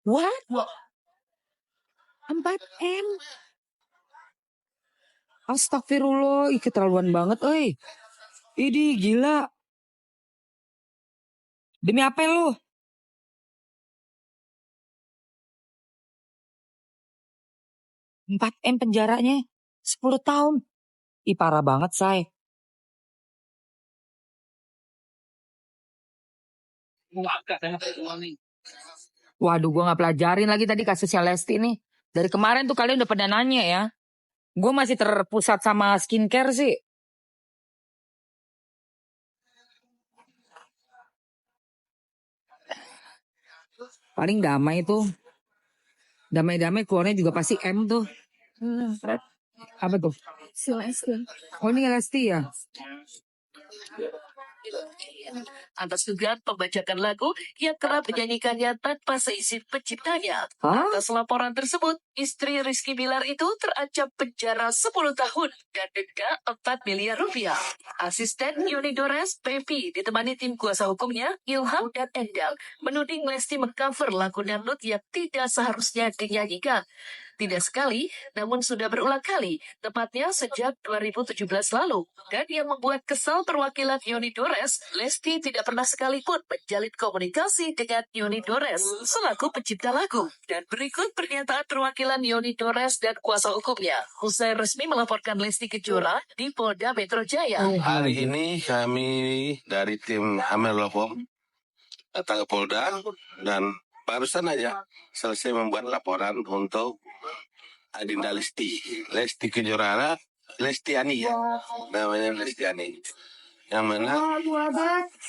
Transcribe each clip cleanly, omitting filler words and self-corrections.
What? 4M? Astagfirullah, ih keterlaluan banget, Ini gila. Demi apa lu? 4M penjaranya. 10 tahun. Ih parah banget, say. Waduh, gue gak pelajarin lagi tadi kasusnya Lesti nih. Dari kemarin tuh kalian udah pada nanya ya. Gue masih terpusat sama skincare sih. Paling damai tuh. Damai-damai keluarnya juga pasti M tuh. Apa tuh? Si Lesti. Oh ini Lesti ya? Atas dugaan pembajakan lagu yang kerap menyanyikannya tanpa seizin penciptanya. Atas laporan tersebut, istri Rizky Bilar itu terancam penjara 10 tahun dan denda 4 miliar rupiah. Asisten Yoni Dores, Pepi, ditemani tim kuasa hukumnya, Ilham dan Endal, menuding Lesti mengcover lagu dangdut yang tidak seharusnya dinyanyikan. Tidak sekali, namun sudah berulang kali, tepatnya sejak 2017 lalu. Dan yang membuat kesal perwakilan Yoni Dores, Lesti tidak pernah sekalipun menjalin komunikasi dengan Yoni Dores selaku pencipta lagu. Dan berikut pernyataan perwakilan Yoni Dores dan kuasa hukumnya. Usai resmi melaporkan Lesti Kejora di Polda Metro Jaya. Hari ini kami dari tim Amel Lopom datang ke Polda dan barusan aja selesai membuat laporan untuk Adinda Lesti Kejora, Lestiani ya, namanya Lestiani. Yang mana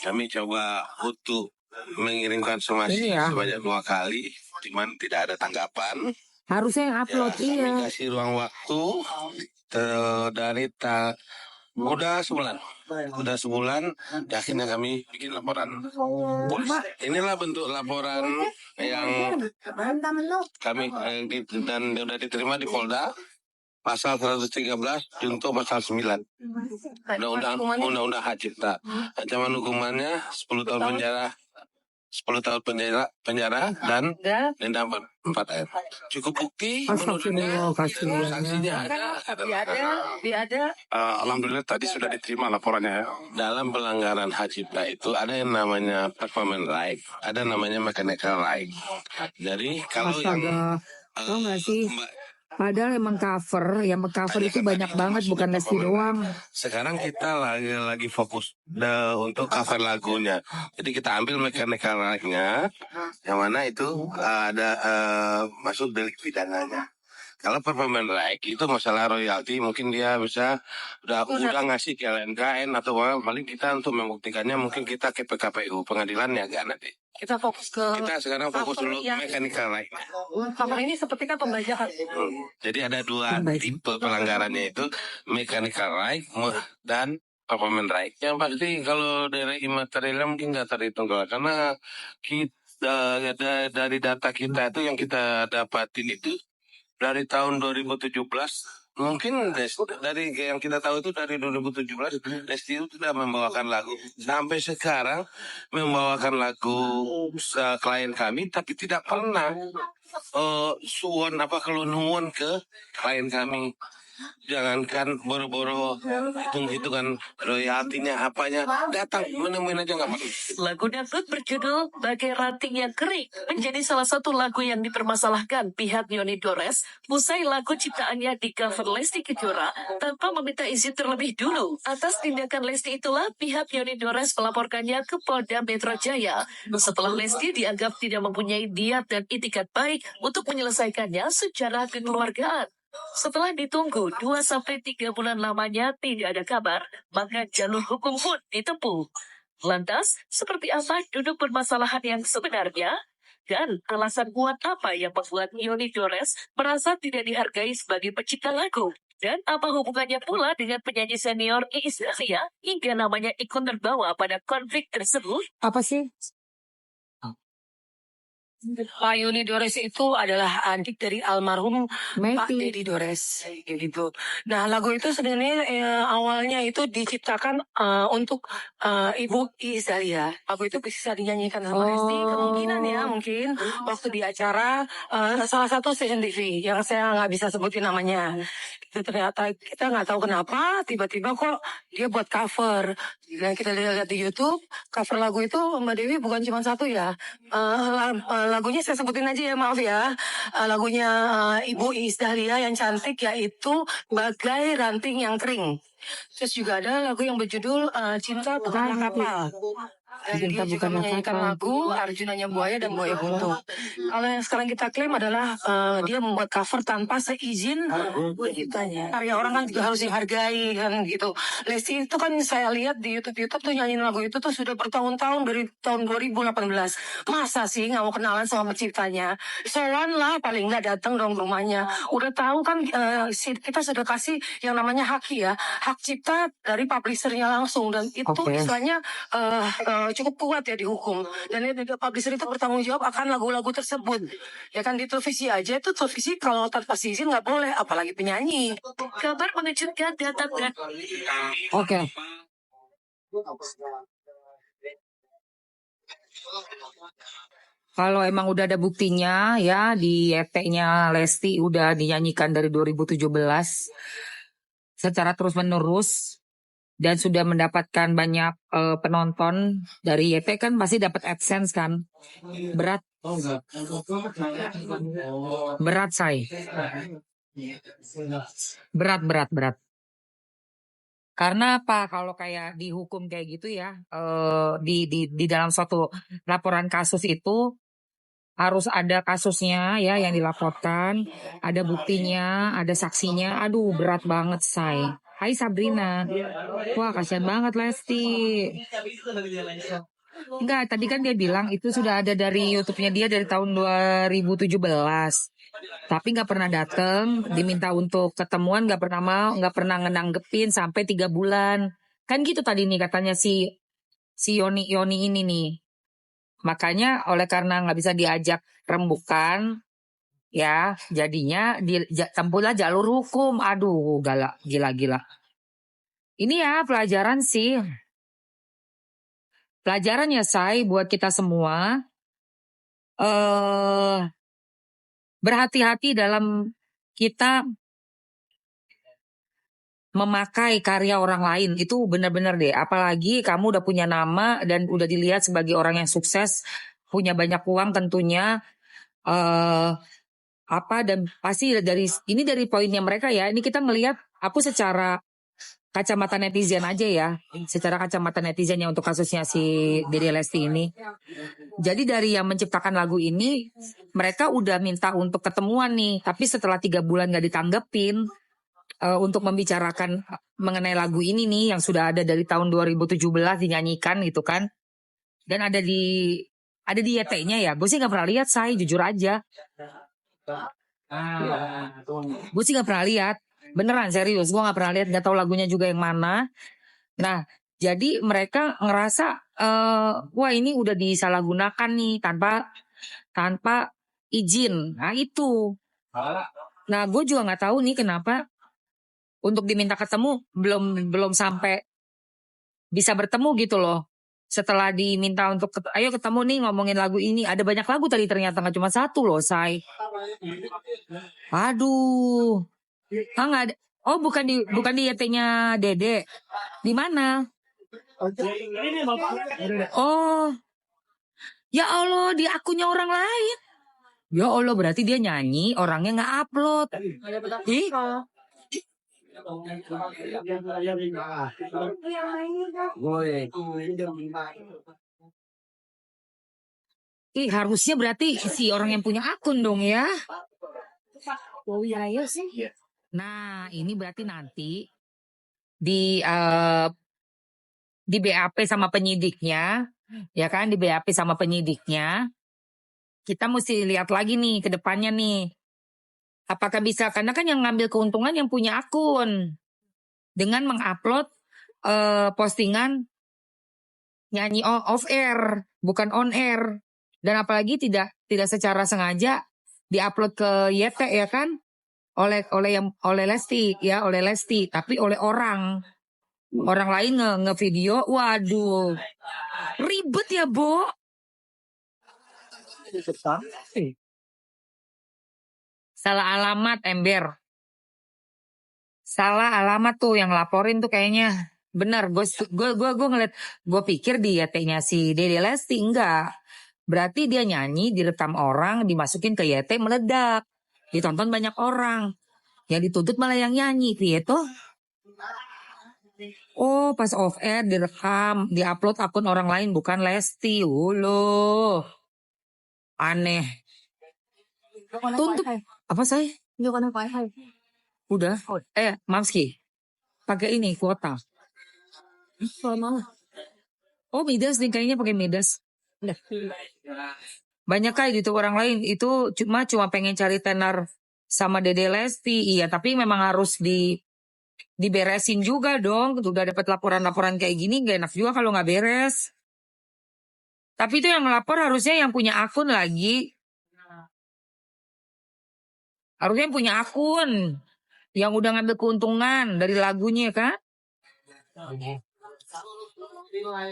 kami coba untuk mengirimkan somasi sebanyak 2 kali, cuman tidak ada tanggapan. Harusnya yang upload Kami kasih ruang waktu dari udah sebulan, akhirnya kami bikin laporan. Inilah bentuk laporan yang kami dan sudah diterima di Polda. Pasal 113 junto pasal 9 Undang-Undang Hak Cipta. Ancaman hukumannya 10 tahun penjara. 10 tahun penjara dan denda 4M. Cukup bukti menurutnya saksinya ada. Alhamdulillah tadi sudah diterima laporannya ya. Dalam pelanggaran hak cipta itu ada yang namanya performance right, ada namanya mechanical right. Jadi kalau tau gak sih? Padahal emang cover, yang cover itu banyak banget, bukan Lesti doang. Sekarang kita lagi fokus untuk cover lagunya. Jadi kita ambil mechanical right-nya, yang mana itu ada masuk delik pidananya. Kalau performance right itu masalah royalti, mungkin dia bisa udah ngasih ke LNKN atau paling kita untuk membuktikannya mungkin kita ke PKPU pengadilan ya kan nanti. Kita sekarang fokus dulu mechanical right. Cover ini seperti kan pembajakan. Jadi ada 2 tipe pelanggarannya itu mechanical right dan performance right. Yang pasti kalau dari imaterialnya mungkin nggak terhitung karena kita dari data kita itu yang kita dapatin itu dari tahun 2017. Mungkin dari yang kita tahu itu dari 2017 Lesti itu sudah membawakan lagu sampai sekarang membawakan lagu klien kami tapi tidak pernah suwon nuwun ke klien kami. Jangankan boro-boro itu kan royaltinya apanya datang menemuin aja nggak perlu. Lagu dangdut berjudul Bagai Ranting Yang Kering menjadi salah satu lagu yang dipermasalahkan pihak Yoni Dores usai lagu ciptaannya di cover Lesti Kejora tanpa meminta izin terlebih dulu. Atas tindakan Lesti itulah pihak Yoni Dores melaporkannya ke Polda Metro Jaya setelah Lesti dianggap tidak mempunyai niat dan itikat baik untuk menyelesaikannya secara kekeluargaan. Setelah ditunggu 2-3 bulan lamanya tidak ada kabar, maka jalur hukum pun ditempuh. Lantas, seperti apa duduk permasalahan yang sebenarnya? Dan alasan kuat apa yang membuat Yoni Dores merasa tidak dihargai sebagai pencipta lagu? Dan apa hubungannya pula dengan penyanyi senior Iis Dahlia hingga namanya ikut terbawa pada konflik tersebut? Apa sih? Pak Yoni Dores itu adalah adik dari almarhum Pak Meti. Dedi Dores, kayak gitu. Nah, lagu itu sebenarnya awalnya itu diciptakan untuk Ibu Iis Dahlia. Lagu itu bisa dinyanyikan sama Lesti, kemungkinan ya, mungkin waktu di acara salah satu stasiun TV yang saya nggak bisa sebutin namanya. Itu ternyata kita nggak tahu kenapa tiba-tiba kok dia buat cover. Dan kita lihat di YouTube, cover lagu itu Mbak Dewi bukan cuma satu ya. Lagunya saya sebutin aja ya, maaf ya. Lagunya Ibu Iis Dahlia yang cantik yaitu Bagai Ranting yang Kering. Terus juga ada lagu yang berjudul Cinta Bukanlah Kapal. Dan Cinta dia juga Bukanlah menyanyikan Kapal. lagu Arjunanya Buaya dan Buaya Buntu. Kalau yang sekarang kita klaim adalah dia membuat cover tanpa seizin penciptanya. Karya orang kan juga harus dihargai kan gitu. Lesti itu kan saya lihat di YouTube tuh nyanyiin lagu itu tuh sudah bertahun-tahun dari tahun 2018. Masa sih nggak mau kenalan sama penciptanya? Soan lah paling nggak datang dong ke rumahnya. Udah tahu kan kita sudah kasih yang namanya hak ya, hak cipta dari publishernya langsung dan itu istilahnya cukup kuat ya dihukum. Dan publisher itu bertanggung jawab akan lagu-lagu tersebut. Ya kan di televisi aja itu televisi kalau tanpa izin nggak boleh, apalagi penyanyi. Kabar mengejutkan datang dan Oke. Kalau emang udah ada buktinya ya di ET-nya Lesti udah dinyanyikan dari 2017 secara terus-menerus dan sudah mendapatkan banyak penonton dari YT kan pasti dapat AdSense kan. Berat. Berat say. Berat. Karena apa? Kalau kayak dihukum kayak gitu ya, di dalam suatu laporan kasus itu harus ada kasusnya ya yang dilaporkan, ada buktinya, ada saksinya. Aduh, berat banget say. Hai Sabrina. Wah, kasihan banget Lesti. Enggak, tadi kan dia bilang itu sudah ada dari YouTube-nya dia dari tahun 2017. Tapi nggak pernah datang, diminta untuk ketemuan nggak pernah mau, nggak pernah ngenanggepin sampai 3 bulan. Kan gitu tadi nih katanya si Yoni ini nih. Makanya oleh karena nggak bisa diajak rembukan, ya jadinya tempuhlah jalur hukum. Aduh, gila. Ini ya pelajaran sih. Pelajaran ya say buat kita semua. Berhati-hati dalam kita memakai karya orang lain. Itu benar-benar deh. Apalagi kamu udah punya nama dan udah dilihat sebagai orang yang sukses, punya banyak uang tentunya. Dan pasti dari poinnya mereka ya. Ini kita melihat aku secara kacamata netizen aja ya. Secara kacamata netizen yang untuk kasusnya si Dede Lesti ini. Jadi dari yang menciptakan lagu ini, mereka udah minta untuk ketemuan nih. Tapi setelah 3 bulan gak ditanggepin untuk membicarakan mengenai lagu ini nih yang sudah ada dari tahun 2017 dinyanyikan gitu kan. Dan ada di YT-nya ya. Gue sih gak pernah lihat say, jujur aja. Gue sih gak pernah lihat. Beneran serius, gue gak pernah lihat, gak tahu lagunya juga yang mana. Nah, jadi mereka ngerasa wah ini udah disalahgunakan nih tanpa izin. Nah itu. Nah, gue juga nggak tahu nih kenapa untuk diminta ketemu belum sampai bisa bertemu gitu loh. Setelah diminta untuk ayo ketemu nih ngomongin lagu ini, ada banyak lagu tadi ternyata nggak cuma satu loh, say. Aduh. Nggak ada. Oh, bukan di YT-nya Dede. Di mana? Oh. Ya Allah, di akunnya orang lain. Ya Allah, berarti dia nyanyi, orangnya nggak upload. Ih. Ih, harusnya berarti si orang yang punya akun dong ya. Oh iya sih. Nah, ini berarti nanti di BAP sama penyidiknya, ya kan, di BAP sama penyidiknya, kita mesti lihat lagi nih ke depannya nih. Apakah bisa, karena kan yang ngambil keuntungan yang punya akun. Dengan mengupload postingan nyanyi off air, bukan on air. Dan apalagi tidak secara sengaja diupload ke YT ya kan? Oleh Lesti ya, oleh Lesti, tapi oleh orang lain ngevideo. Waduh. Ribet ya, Bo. Salah alamat ember. Salah alamat tuh yang laporin tuh kayaknya. Benar, gue ngeliat, gue pikir di YT-nya si Dede Lesti, enggak. Berarti dia nyanyi, direkam orang, dimasukin ke YT, meledak. Ditonton banyak orang. Yang dituntut malah yang nyanyi, gitu. Oh, pas off air direkam, diupload akun orang lain bukan Lesti. Loh. Aneh. Tuntut apa saya? Udah. Mamski. Pakai ini kuota. Oh, Midas nih kayaknya pakai Midas. Banyak kayak gitu orang lain itu cuma pengen cari tenar sama Dede Lesti. Iya, tapi memang harus diberesin juga dong. Udah dapat laporan-laporan kayak gini gak enak juga kalau nggak beres. Tapi itu yang ngelapor harusnya yang punya akun lagi. Harusnya yang punya akun. Yang udah ngambil keuntungan dari lagunya kan.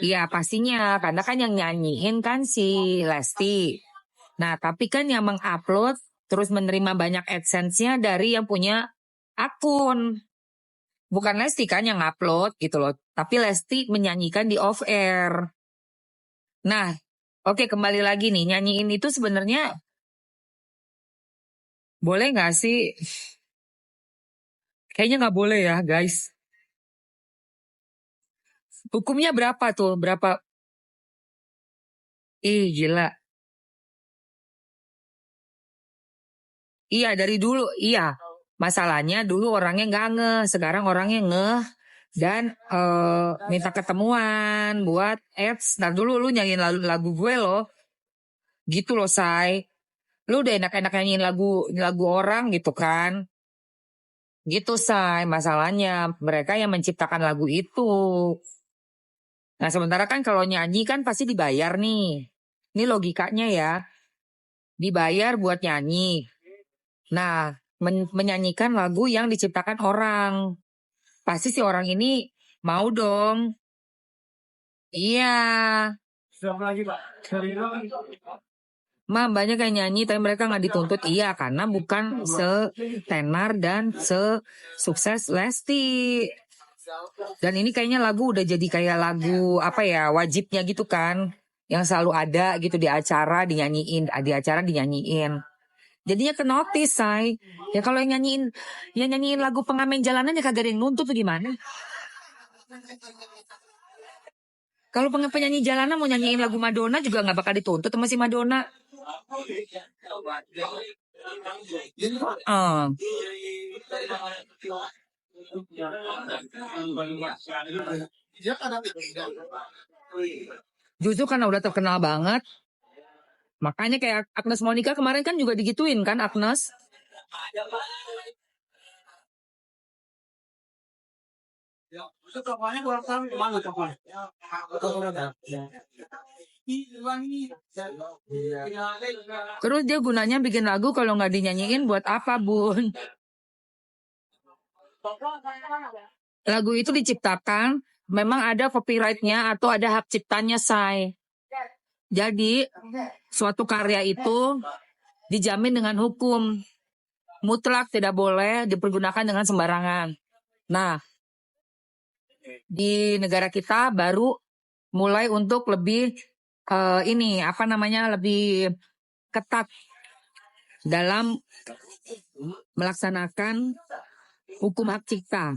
Iya pastinya. Karena kan yang nyanyiin kan si Lesti. Nah tapi kan yang mengupload terus menerima banyak AdSense-nya dari yang punya akun. Bukan Lesti kan yang upload gitu loh. Tapi Lesti menyanyikan di off air. Nah, oke kembali lagi nih. Nyanyiin itu sebenarnya boleh gak sih? Kayaknya gak boleh ya guys. Hukumnya berapa tuh? Berapa? Gila. Iya dari dulu. Iya. Masalahnya dulu orangnya gak ngeh. Sekarang orangnya ngeh. Dan minta ketemuan buat ads. Ntar dulu lu nyanyiin lagu gue loh. Gitu loh say. Lu udah enak-enak nyanyiin lagu orang gitu kan. Gitu say. Masalahnya mereka yang menciptakan lagu itu. Nah sementara kan kalau nyanyi kan pasti dibayar nih. Ini logikanya ya. Dibayar buat nyanyi. Nah menyanyikan lagu yang diciptakan orang. Pasti si orang ini mau dong. Iya. Banyak yang nyanyi tapi mereka gak dituntut. Iya karena bukan setenar dan sesukses Lesti. Dan ini kayaknya lagu udah jadi kayak lagu apa ya wajibnya gitu kan. Yang selalu ada gitu di acara dinyanyiin. Jadinya ke notice say. Ya kalau yang nyanyiin lagu pengamen jalanan ya kagak ada yang nuntut tuh gimana. Kalau penyanyi jalanan mau nyanyiin lagu Madonna juga gak bakal dituntut sama si Madonna. Justru karena udah terkenal banget. Makanya kayak Agnes Monica kemarin kan juga digituin kan Agnes. Terus dia gunanya bikin lagu kalau nggak dinyanyiin buat apa bun? Lagu itu diciptakan memang ada copyrightnya atau ada hak ciptanya say. Jadi suatu karya itu dijamin dengan hukum. Mutlak tidak boleh dipergunakan dengan sembarangan. Nah, di negara kita baru mulai untuk lebih lebih ketat dalam melaksanakan hukum hak cipta.